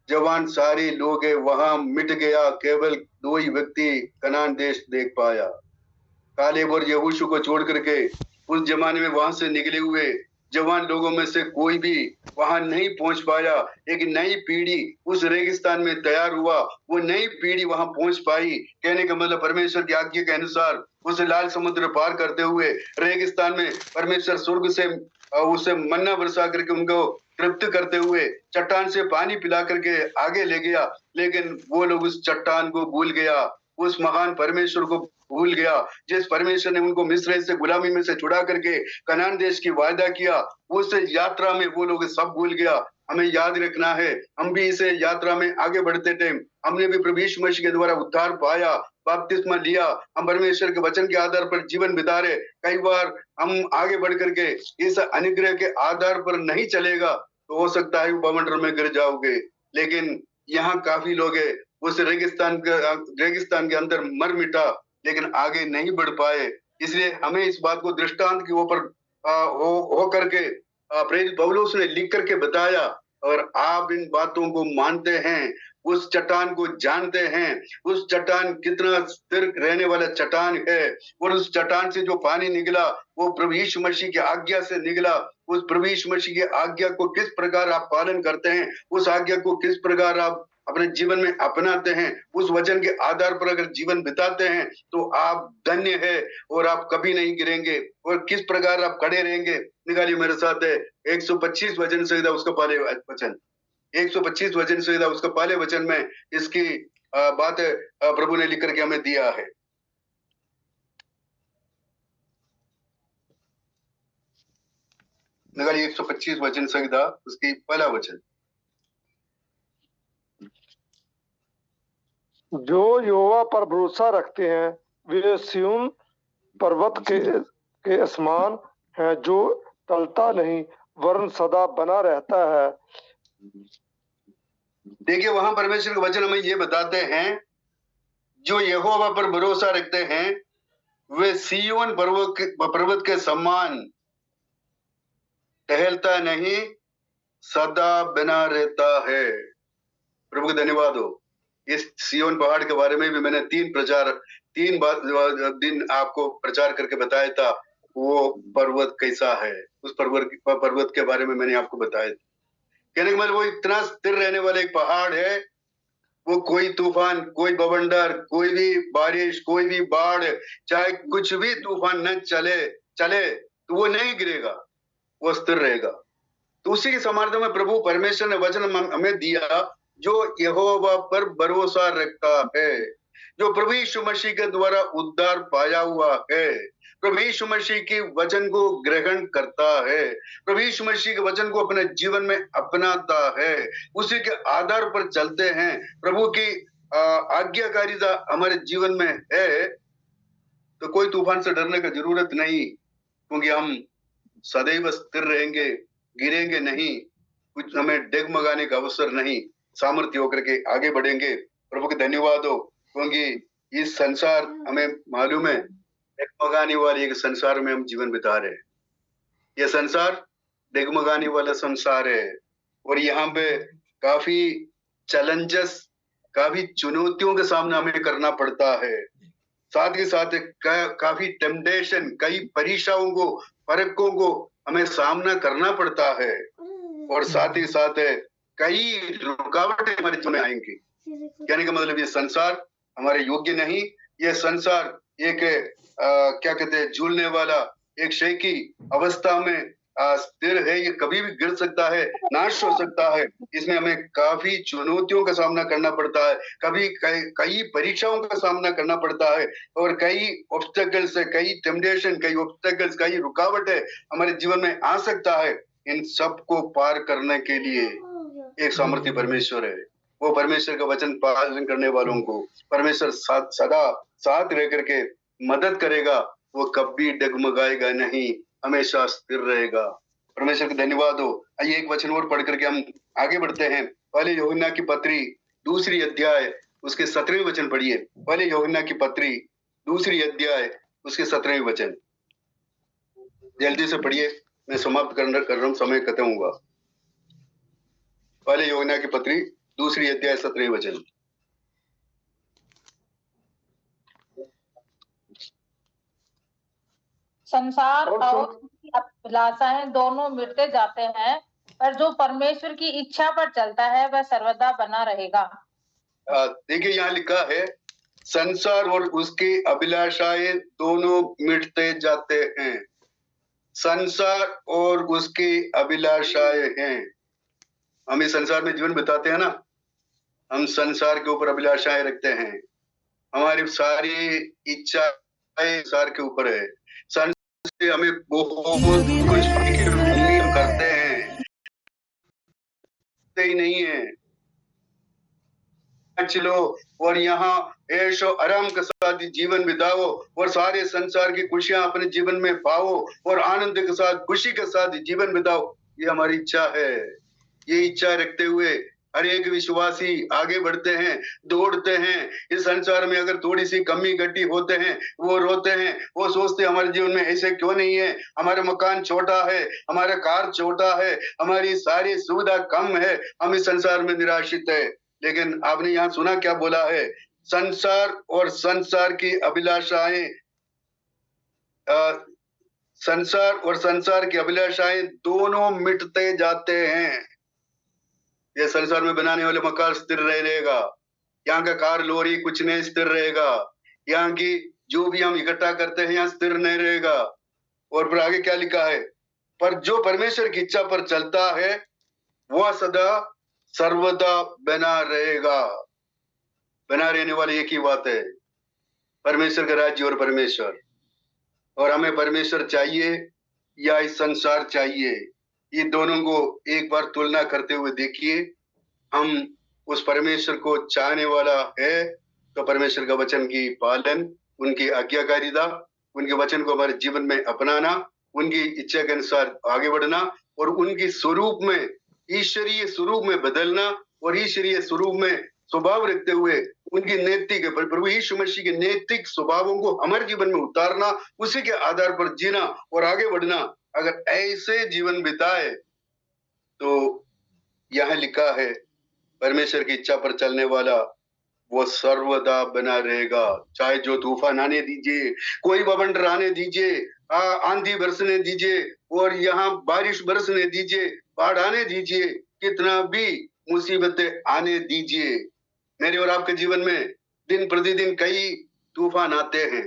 जवान सारे लोग वहां मिट गया। केवल 2 ही व्यक्ति कनान देश देख पाया, कालेब और यहोशू को छोड़ करके। उस जमाने में वहां से निकले हुए जवान लोगों में से कोई भी वहां नहीं पहुंच पाया। एक नई पीढ़ी उस रेगिस्तान में तैयार हुआ, वो नई पीढ़ी वहां पहुंच पाई। कहने का मतलब, परमेश्वर की आज्ञा के अनुसार उस लाल समुद्र पार करते हुए रेगिस्तान में परमेश्वर स्वर्ग से उसे मन्ना बरसा करके उनको तृप्त करते हुए चट्टान से पानी पिला करके आगे ले गया। लेकिन वो लोग उस चट्टान को भूल गया, उस महान परमेश्वर को भूल गया, जिस परमेश्वर ने उनको मिस्र से गुलामी में से छुड़ा करके कनान देश की वायदा किया। उस यात्रा में वो लोग सब भूल गया। हमें याद रखना है, हम भी इसे यात्रा में आगे बढ़ते थे। हमने भी प्रभु यीशु मसीह के द्वारा उद्धार पाया, बपतिस्मा लिया, हम परमेश्वर के वचन के आधार पर जीवन बिता रहे। कई बार हम आगे बढ़ करके इस अनुग्रह के आधार पर नहीं चलेगा तो हो सकता है बवंडर में गिर जाओगे। लेकिन यहाँ काफी लोग उस रेगिस्तान के अंदर मर मिटा, लेकिन आगे नहीं बढ़ पाए। इसलिए हमें इस बात को दृष्टांत के ऊपर हो करके प्रेरित पौलुस ने लिख करके बताया, और आप इन बातों को मानते हैं, उस चट्टान को जानते हैं। उस चट्टान कितना स्थिर रहने वाला चट्टान है, और उस चट्टान से जो पानी निकला वो प्रभु यीशु मसीह की आज्ञा से निकला। उस प्रभु यीशु मसीह की आज्ञा को किस प्रकार आप पालन करते हैं, उस आज्ञा को किस प्रकार आप अपने जीवन में अपनाते हैं, उस वचन के आधार पर अगर जीवन बिताते हैं तो आप धन्य है, और आप कभी नहीं गिरेंगे। और किस प्रकार आप खड़े रहेंगे, निकालिए मेरे साथ 125 वचन संहिता उसका पहले वचन, 125 वचन संहिता उसका पहले वचन में इसकी बात प्रभु ने लिख करके हमें दिया है। निकालिए 125 वचन संहिता उसकी पहला वचन। जो यहोवा पर भरोसा रखते हैं वे सिय्योन पर्वत के समान है, जो टलता नहीं वरन सदा बना रहता है। देखिए, वहां परमेश्वर के वचन हमें ये बताते हैं, जो यहोवा पर भरोसा रखते हैं वे सिय्योन पर्वत के समान टहलता नहीं, सदा बना रहता है। प्रभु का धन्यवाद हो। इस सिय्योन पहाड़ के बारे में भी मैंने 3 दिन आपको प्रचार करके बताया था। वो पर्वत कैसा है, उस पर्वत के बारे में मैंने आपको बताया था। कहने का मतलब, वो इतना स्थिर रहने वाला एक पहाड़ है। वो कोई तूफान, कोई बवंडर, कोई भी बारिश, कोई भी बाढ़, चाहे कुछ भी तूफान न चले तो वो नहीं गिरेगा, वो स्थिर रहेगा। तो उसी के समर्थन में प्रभु परमेश्वर ने वचन हमें दिया, जो यहोवा पर भरोसा रखता है, जो प्रभु यीशु मसीह के द्वारा उद्धार पाया हुआ है, प्रभु यीशु मसीह के वचन को ग्रहण करता है, प्रभु यीशु मसीह के वचन को अपने जीवन में अपनाता है, उसी के आधार पर चलते हैं, प्रभु की आज्ञाकारिता हमारे जीवन में है, तो कोई तूफान से डरने की जरूरत नहीं, क्योंकि हम सदैव स्थिर रहेंगे, गिरेंगे नहीं, कुछ हमें डगमगाने का अवसर नहीं, सामर्थ्य होकर के आगे बढ़ेंगे। प्रभु के धन्यवाद हो, क्योंकि इस संसार हमें मालूम है डगमगाने वाले एक संसार में हम जीवन बिता रहे हैं। यह संसार डगमगाने वाला संसार है और यहाँ पे काफी चैलेंजेस, काफी चुनौतियों का सामना हमें करना पड़ता है। साथ ही साथ काफी टेम्पटेशन, कई परीक्षाओं को, फर्कों को हमें सामना करना पड़ता है और साथ ही साथ कई रुकावटें हमारे जीवन में आएंगी। कहने का मतलब ये संसार हमारे योग्य नहीं, ये संसार एक क्या कहते हैं झूलने वाला एक शय की अवस्था में स्थिर है, ये कभी भी गिर सकता है, नाश हो सकता है। इसमें हमें काफी चुनौतियों का सामना करना पड़ता है, कभी कई परीक्षाओं का सामना करना पड़ता है और कई ऑब्स्टेकल्स, कई टेम्पटेशन, कई ऑब्स्टेकल्स, कई रुकावटें हमारे जीवन में आ सकता है। इन सब को पार करने के लिए एक सामर्थ्य परमेश्वर है। वो परमेश्वर का वचन पालन करने वालों को परमेश्वर सदा साथ रह करके मदद करेगा, वो कभी डगमगाएगा नहीं, हमेशा स्थिर रहेगा। परमेश्वर का धन्यवाद हो। आइए एक वचन और पढ़ करके हम आगे बढ़ते हैं। पहले यूहन्ना की पत्री 2 अध्याय उसके 17वें वचन पढ़िए। पहले यूहन्ना की पत्री 2 अध्याय उसके 17वें वचन जल्दी से पढ़िए, मैं समाप्त कर रहा हूँ, समय खत्म हुआ। पहले यूहन्ना की पत्री 2 अध्याय 17वें वचन। संसार और उसकी अभिलाषाएं दोनों मिटते जाते हैं, पर जो परमेश्वर की इच्छा पर चलता है वह सर्वदा बना रहेगा। देखिए यहाँ लिखा है संसार और उसकी अभिलाषाएं दोनों मिटते जाते हैं। संसार और उसकी अभिलाषाएं हैं। हम इस संसार में जीवन बिताते हैं ना, हम संसार के ऊपर अभिलाषाएं रखते हैं, हमारी सारी इच्छाएं संसार के ऊपर है। संसार से हमें बहुत कुछ उम्मीद करते हैं, ही नहीं है। चलो और यहाँ ऐशो आराम के साथ जीवन बिताओ और सारे संसार की खुशियां अपने जीवन में पाओ और आनंद के साथ, खुशी के साथ जीवन बिताओ, ये हमारी इच्छा है। ये इच्छा रखते हुए हर एक विश्वासी आगे बढ़ते हैं, दौड़ते हैं। इस संसार में अगर थोड़ी सी कमी घटी होते हैं, वो रोते हैं, वो सोचते हैं हमारे जीवन में ऐसे क्यों नहीं है, हमारा मकान छोटा है, हमारा कार छोटा है, हमारी सारी सुविधा कम है, हम इस संसार में निराशित है। लेकिन आपने यहाँ सुना क्या बोला है? संसार और संसार की अभिलाषाएं, संसार और संसार की अभिलाषाएं दोनों मिटते जाते हैं। ये संसार में बनाने वाले मकान स्थिर रहेगा, यहाँ का कार लोरी कुछ नहीं स्थिर रहेगा, यहाँ की जो भी हम इकट्ठा करते हैं यहाँ स्थिर नहीं रहेगा। और फिर आगे क्या लिखा है? पर जो परमेश्वर की इच्छा पर चलता है वह सदा सर्वदा बना रहेगा। बना रहने वाली एक ही बात है, परमेश्वर का राज्य और परमेश्वर। और हमें परमेश्वर चाहिए या इस संसार चाहिए, ये दोनों को एक बार तुलना करते हुए देखिए। हम उस परमेश्वर को चाहने वाला है तो परमेश्वर का वचन की पालन, उनकी आज्ञाकारिता, उनके वचन को हमारे जीवन में अपनाना, उनकी इच्छा के अनुसार आगे बढ़ना और उनकी स्वरूप में, ईश्वरीय स्वरूप में बदलना और ईश्वरीय स्वरूप में स्वभाव रखते हुए उनकी नैतिक, प्रभु यीशु मसीह के नैतिक स्वभावों को हमारे जीवन में उतारना, उसी के आधार पर जीना और आगे बढ़ना। अगर ऐसे जीवन बिताए तो यहाँ लिखा है परमेश्वर की इच्छा पर चलने वाला वो सर्वदा बना रहेगा। चाहे जो तूफान आने दीजिए, कोई बवंडर आने दीजिए, आंधी बरसने दीजिए और यहाँ बारिश बरसने दीजिए, बाढ़ आने दीजिए, कितना भी मुसीबतें आने दीजिए, मेरे और आपके जीवन में दिन प्रतिदिन कई तूफान आते हैं।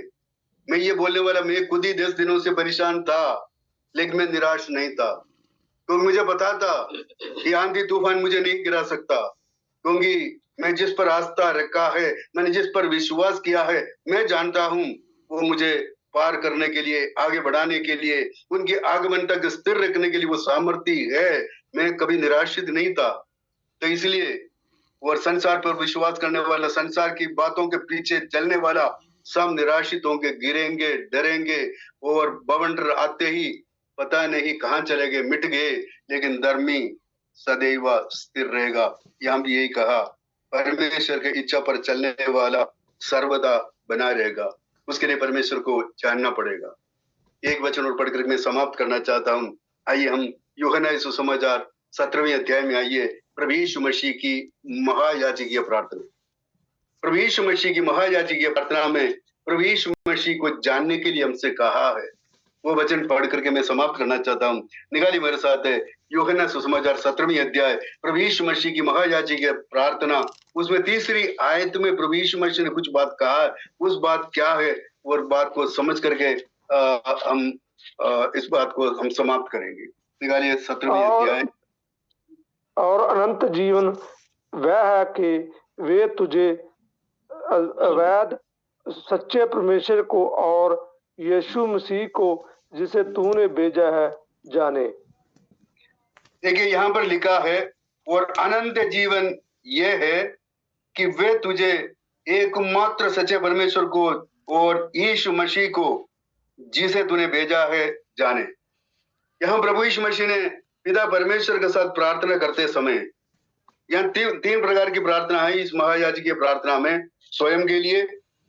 मैं ये बोलने वाला, मैं खुद ही 10 दिनों से परेशान था, लेकिन मैं निराश नहीं था, क्योंकि मुझे पता था कि आंधी तूफान मुझे नहीं गिरा सकता, क्योंकि मैं जिस पर आस्था रखा है, मैंने जिस पर विश्वास किया है, मैं जानता हूं वो मुझे पार करने के लिए, आगे बढ़ाने के लिए, उनके आगमन तक स्थिर रखने के लिए वो सामर्थ्य है। मैं कभी निराशित नहीं था। तो इसलिए और संसार पर विश्वास करने वाला, संसार की बातों के पीछे चलने वाला सब निराशित होंगे, गिरेंगे, डरेंगे और बवंडर आते ही पता नहीं कहां चले गए, मिट गए। लेकिन धर्मी सदैव स्थिर रहेगा। यहाँ भी यही कहा, परमेश्वर की इच्छा पर चलने वाला सर्वदा बना रहेगा। उसके लिए परमेश्वर को जानना पड़ेगा। एक वचन और पढ़कर मैं समाप्त करना चाहता हूँ। आइए हम यूहन्ना सुसमाचार 17वें अध्याय में आइए। प्रभु यीशु मसीह की महायाजकीय प्रार्थना। प्रभु यीशु मसीह की महायाजकीय प्रार्थना में प्रभु यीशु मसीह को जानने के लिए हमसे कहा है। वो वचन पढ़ करके मैं समाप्त करना चाहता हूँ। निकालिए मेरे साथ है यूहन्ना सुसमाचार 17वें अध्याय, प्रभु यीशु मसीह की महायाजकीय प्रार्थना। उसमें तीसरी आयत में प्रभु यीशु मसीह ने कुछ बात कहा है। उस बात क्या है और बात को समझ करके हम इस बात को हम समाप्त करेंगे। निकालिए 17वें अध्याय। और अनंत जीवन वह है कि वे तुझे अवैध सच्चे परमेश्वर को और यीशु मसीह को जिसे तूने भेजा है जाने। देखिए यहाँ पर लिखा है, और अनंत जीवन ये है कि वे तुझे एकमात्र सच्चे परमेश्वर को और यीशु मसीह को जिसे तूने भेजा है जाने। यहाँ प्रभु यीशु मसीह ने पिता परमेश्वर के साथ प्रार्थना करते समय यहाँ तीन प्रकार की प्रार्थना है इस महायाजकीय प्रार्थना में, स्वयं के लिए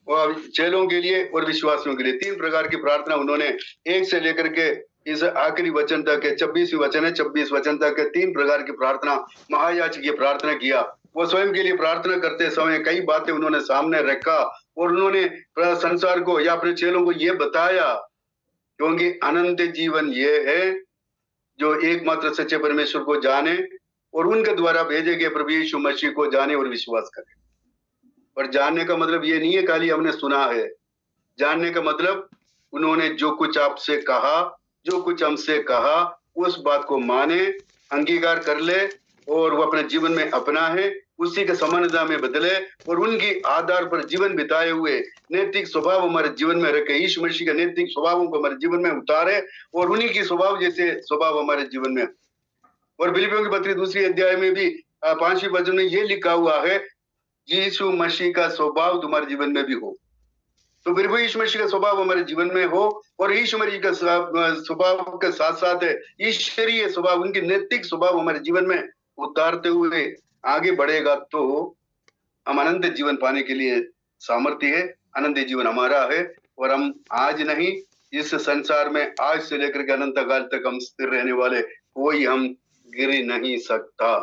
और चेलों के लिए और विश्वासियों के लिए। तीन प्रकार की प्रार्थना उन्होंने एक से लेकर के इस आखिरी वचन तक है, 26वीं वचन है, 26 वचन तक है, तीन प्रकार की प्रार्थना महायाजकीय प्रार्थना किया। वो स्वयं के लिए प्रार्थना करते समय कई बातें उन्होंने सामने रखा और उन्होंने संसार को या अपने चेलों को ये बताया, क्योंकि अनंत जीवन ये है जो एकमात्र सच्चे परमेश्वर को जाने और उनके द्वारा भेजे गए प्रभु यीशु मसीह को जाने और विश्वास करें। और जानने का मतलब ये नहीं है खाली हमने सुना है। जानने का मतलब उन्होंने जो कुछ आपसे कहा, जो कुछ हमसे कहा, उस बात को माने, अंगीकार कर ले और वो अपने जीवन में अपना है, उसी के समानता में बदले और उनकी आधार पर जीवन बिताए हुए नैतिक स्वभाव हमारे जीवन में रखे, यीशु मसीह के नैतिक स्वभावों को हमारे जीवन में उतारे और उन्हीं की स्वभाव जैसे स्वभाव हमारे जीवन में। और फिलिपियों की पत्री 2 अध्याय में भी 5वें वचन में ये लिखा हुआ है, यीशु मसीह का स्वभाव तुम्हारे जीवन में भी हो। तो फिर भी यीशु मसीह का स्वभाव हमारे जीवन में हो और यीशु मसीह का स्वभाव के साथ साथ ईश्वरीय स्वभाव, उनकी नैतिक स्वभाव हमारे जीवन में उतारते हुए आगे बढ़ेगा तो हम अनंत जीवन पाने के लिए सामर्थ्य है। अनंत जीवन हमारा है और हम आज नहीं, इस संसार में आज से लेकर के अनंत काल तक हम स्थिर रहने वाले, कोई हम गिर नहीं सकता।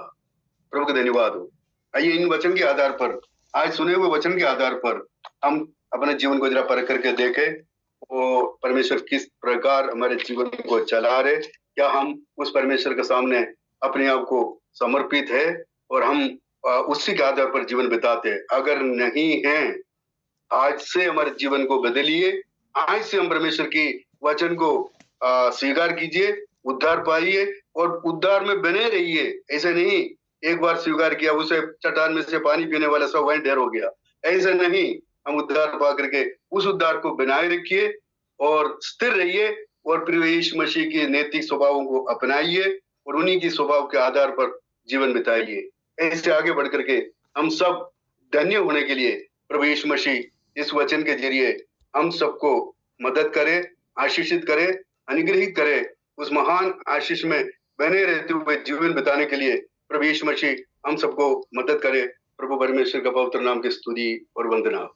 प्रभु का धन्यवाद हो। आइए इन वचन के आधार पर, आज सुने हुए वचन के आधार पर हम अपने जीवन को जरा परख करके देखें वो परमेश्वर किस प्रकार हमारे जीवन को चला रहे। क्या हम उस परमेश्वर के सामने अपने आप को समर्पित है और हम उसी के आधार पर जीवन बिताते हैं? अगर नहीं है, आज से हमारे जीवन को बदलिए। आज से हम परमेश्वर की वचन को स्वीकार कीजिए, उद्धार पाइए और उद्धार में बने रहिए। ऐसे नहीं एक बार स्वीकार किया उसे चट्टान में से पानी पीने वाला सब वहीं ढेर हो गया, ऐसे नहीं। हम उद्धार पा करके उस उद्धार को बनाए रखिए और स्थिर रहिए और प्रभु यीशु मसीह के नैतिक स्वभावों को अपनाइए और उन्हीं की स्वभाव के आधार पर जीवन बिताइए। ऐसे आगे बढ़ करके हम सब धन्य होने के लिए प्रभु यीशु मसीह इस वचन के जरिए हम सबको मदद करे, आशीषित करे, अनुग्रहित करे। उस महान आशीष में बने रहते हुए जीवन बिताने के लिए प्रभु यीशु मसीह हम सबको मदद करे। प्रभु परमेश्वर का पवित्र नाम की स्तुति और वंदना।